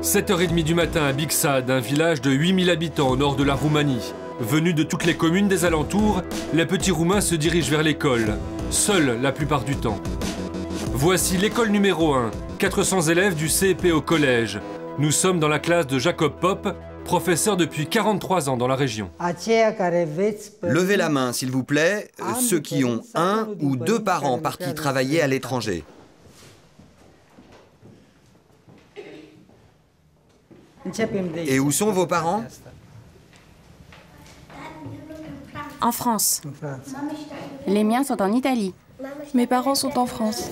7h30 du matin à Bicsad, un village de 8000 habitants au nord de la Roumanie. Venus de toutes les communes des alentours, les petits Roumains se dirigent vers l'école, seuls la plupart du temps. Voici l'école numéro 1, 400 élèves du CEP au collège. Nous sommes dans la classe de Jacob Pop, professeur depuis 43 ans dans la région. Levez la main, s'il vous plaît, ceux qui ont un ou deux parents partis travailler à l'étranger. Et où sont vos parents? En France. Les miens sont en Italie. Mes parents sont en France.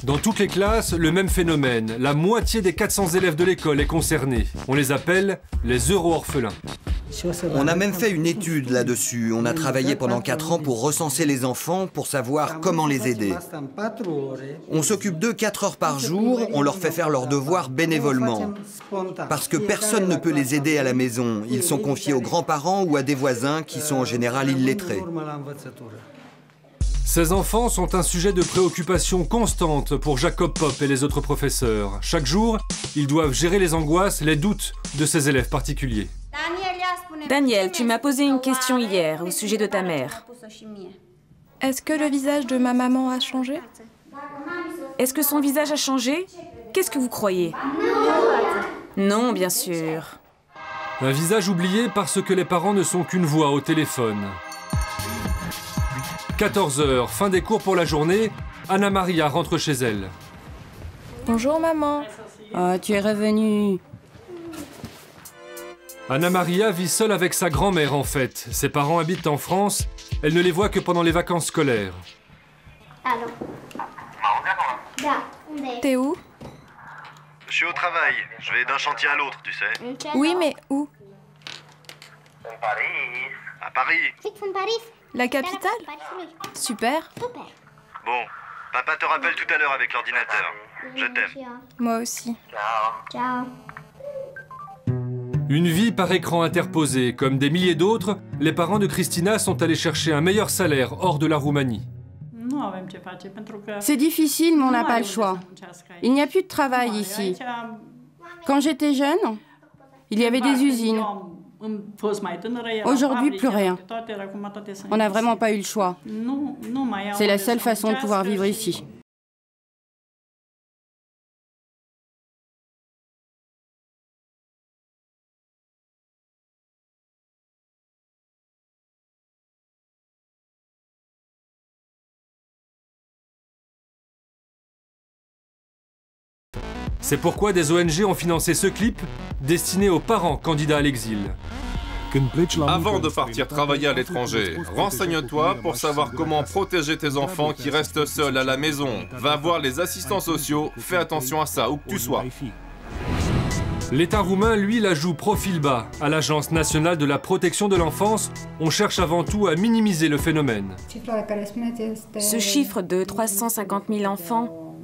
Dans toutes les classes, le même phénomène. La moitié des 400 élèves de l'école est concernée. On les appelle les euro-orphelins. On a même fait une étude là-dessus. On a travaillé pendant 4 ans pour recenser les enfants, pour savoir comment les aider. On s'occupe d'eux 4 heures par jour, on leur fait faire leurs devoirs bénévolement. Parce que personne ne peut les aider à la maison. Ils sont confiés aux grands-parents ou à des voisins qui sont en général illettrés. Ces enfants sont un sujet de préoccupation constante pour Jacob Pop et les autres professeurs. Chaque jour, ils doivent gérer les angoisses, les doutes de ces élèves particuliers. Daniel, tu m'as posé une question hier au sujet de ta mère. Est-ce que le visage de ma maman a changé? Est-ce que son visage a changé? Qu'est-ce que vous croyez? Non, bien sûr. Un visage oublié parce que les parents ne sont qu'une voix au téléphone. 14 h, fin des cours pour la journée, Anna Maria rentre chez elle. Bonjour maman. Oh, tu es revenue. Anna Maria vit seule avec sa grand-mère en fait. Ses parents habitent en France, elle ne les voit que pendant les vacances scolaires. T'es où? Je suis au travail, je vais d'un chantier à l'autre, tu sais. Oui, mais où? À Paris. La capitale? Super. Bon, papa te rappelle tout à l'heure avec l'ordinateur. Je t'aime. Moi aussi. Une vie par écran interposé. Comme des milliers d'autres, les parents de Cristina sont allés chercher un meilleur salaire hors de la Roumanie. C'est difficile, mais on n'a pas le choix. Il n'y a plus de travail ici. Quand j'étais jeune, il y avait des usines. Aujourd'hui, plus rien. On n'a vraiment pas eu le choix. C'est la seule façon de pouvoir vivre ici. C'est pourquoi des ONG ont financé ce clip destiné aux parents candidats à l'exil. Avant de partir travailler à l'étranger, renseigne-toi pour savoir comment protéger tes enfants qui restent seuls à la maison. Va voir les assistants sociaux, fais attention à ça, où que tu sois. L'État roumain, lui, la joue profil bas. À l'Agence nationale de la protection de l'enfance, on cherche avant tout à minimiser le phénomène. Ce chiffre de 350 000 enfants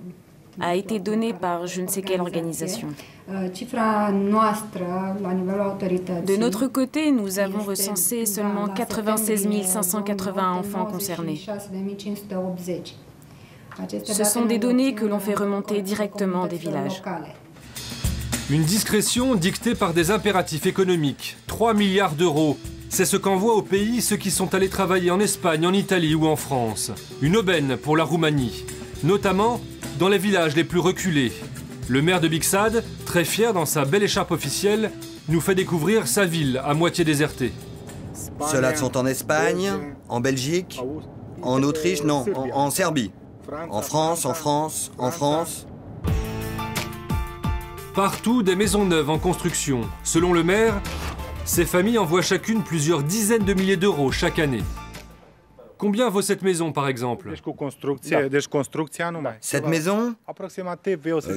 a été donné par je ne sais quelle organisation. De notre côté, nous avons recensé seulement 96 580 enfants concernés. Ce sont des données que l'on fait remonter directement des villages. Une discrétion dictée par des impératifs économiques. 3 milliards d'euros. C'est ce qu'envoient au pays ceux qui sont allés travailler en Espagne, en Italie ou en France. Une aubaine pour la Roumanie, notamment dans les villages les plus reculés. Le maire de Bicsad, très fier dans sa belle écharpe officielle, nous fait découvrir sa ville à moitié désertée. Ceux-là sont en Espagne, en Belgique, en Autriche, non, en Serbie. En France, en France, en France. Partout, des maisons neuves en construction. Selon le maire, ces familles envoient chacune plusieurs dizaines de milliers d'euros chaque année. Combien vaut cette maison, par exemple? Cette maison,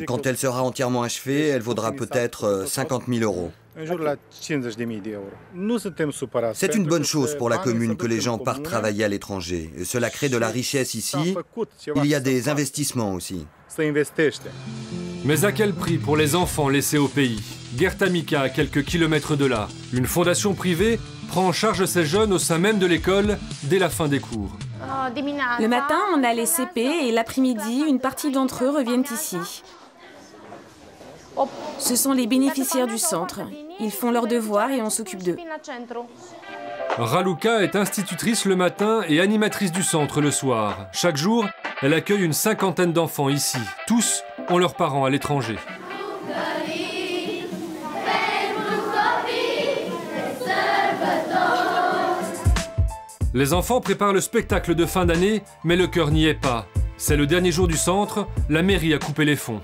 quand elle sera entièrement achevée, elle vaudra peut-être 50 000 euros. C'est une bonne chose pour la commune que les gens partent travailler à l'étranger. Cela crée de la richesse ici. Il y a des investissements aussi. Mais à quel prix pour les enfants laissés au pays? Gertamica, à quelques kilomètres de là. Une fondation privée prend en charge ces jeunes au sein même de l'école dès la fin des cours. Le matin, on a les CP et l'après-midi, une partie d'entre eux reviennent ici. Ce sont les bénéficiaires du centre. Ils font leurs devoirs et on s'occupe d'eux. Raluca est institutrice le matin et animatrice du centre le soir. Chaque jour, elle accueille une 50aine d'enfants ici. Tous ont leurs parents à l'étranger. Les enfants préparent le spectacle de fin d'année, mais le cœur n'y est pas. C'est le dernier jour du centre, la mairie a coupé les fonds.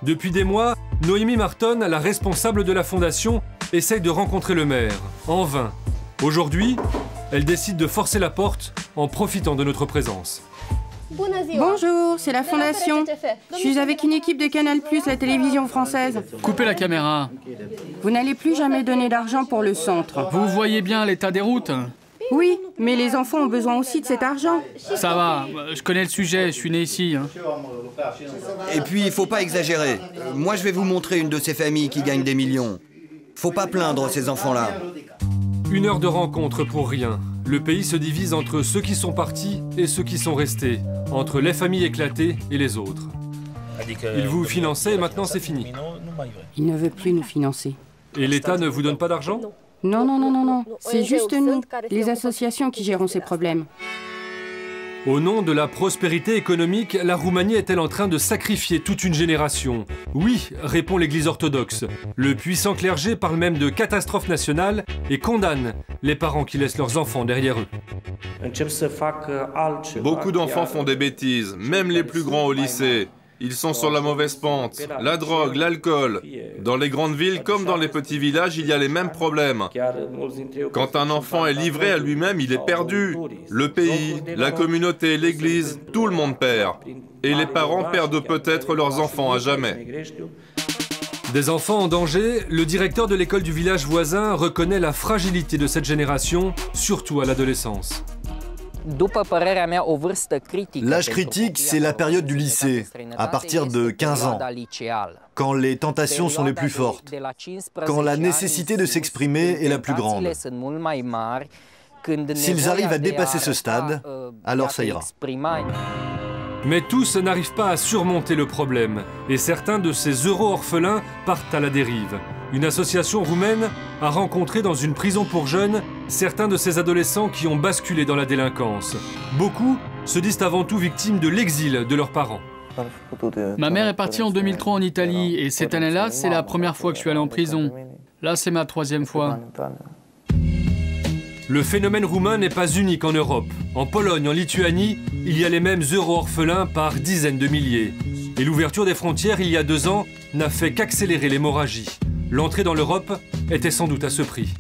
Depuis des mois, Noémie Marton, la responsable de la fondation, essaye de rencontrer le maire. En vain. Aujourd'hui, elle décide de forcer la porte en profitant de notre présence. Bonjour, c'est la fondation. Je suis avec une équipe de Canal+, la télévision française. Coupez la caméra. Vous n'allez plus jamais donner d'argent pour le centre. Vous voyez bien l'état des routes? Oui, mais les enfants ont besoin aussi de cet argent. Ça va, je connais le sujet, je suis né ici. Et puis, il faut pas exagérer. Moi, je vais vous montrer une de ces familles qui gagnent des millions. Faut pas plaindre ces enfants-là. 1 heure de rencontre pour rien. Le pays se divise entre ceux qui sont partis et ceux qui sont restés, entre les familles éclatées et les autres. Il vous finançait et maintenant c'est fini. Il ne veut plus nous financer. Et l'État ne vous donne pas d'argent ? Non, non, non, non, non. C'est juste nous, les associations qui gérons ces problèmes. Au nom de la prospérité économique, la Roumanie est-elle en train de sacrifier toute une génération? Oui, répond l'Église orthodoxe. Le puissant clergé parle même de catastrophe nationale et condamne les parents qui laissent leurs enfants derrière eux. Beaucoup d'enfants font des bêtises, même les plus grands au lycée. Ils sont sur la mauvaise pente. La drogue, l'alcool. Dans les grandes villes comme dans les petits villages, il y a les mêmes problèmes. Quand un enfant est livré à lui-même, il est perdu. Le pays, la communauté, l'église, tout le monde perd. Et les parents perdent peut-être leurs enfants à jamais. Des enfants en danger, le directeur de l'école du village voisin reconnaît la fragilité de cette génération, surtout à l'adolescence. L'âge critique, c'est la période du lycée, à partir de 15 ans, quand les tentations sont les plus fortes, quand la nécessité de s'exprimer est la plus grande. S'ils arrivent à dépasser ce stade, alors ça ira. Mais tous n'arrivent pas à surmonter le problème, et certains de ces euro-orphelins partent à la dérive. Une association roumaine a rencontré dans une prison pour jeunes certains de ces adolescents qui ont basculé dans la délinquance. Beaucoup se disent avant tout victimes de l'exil de leurs parents. Ma mère est partie en 2003 en Italie et cette année-là, c'est la première fois que je suis allé en prison. Là, c'est ma 3e fois. Le phénomène roumain n'est pas unique en Europe. En Pologne, en Lituanie, il y a les mêmes euro-orphelins par dizaines de milliers. Et l'ouverture des frontières il y a 2 ans n'a fait qu'accélérer l'hémorragie. L'entrée dans l'Europe était sans doute à ce prix.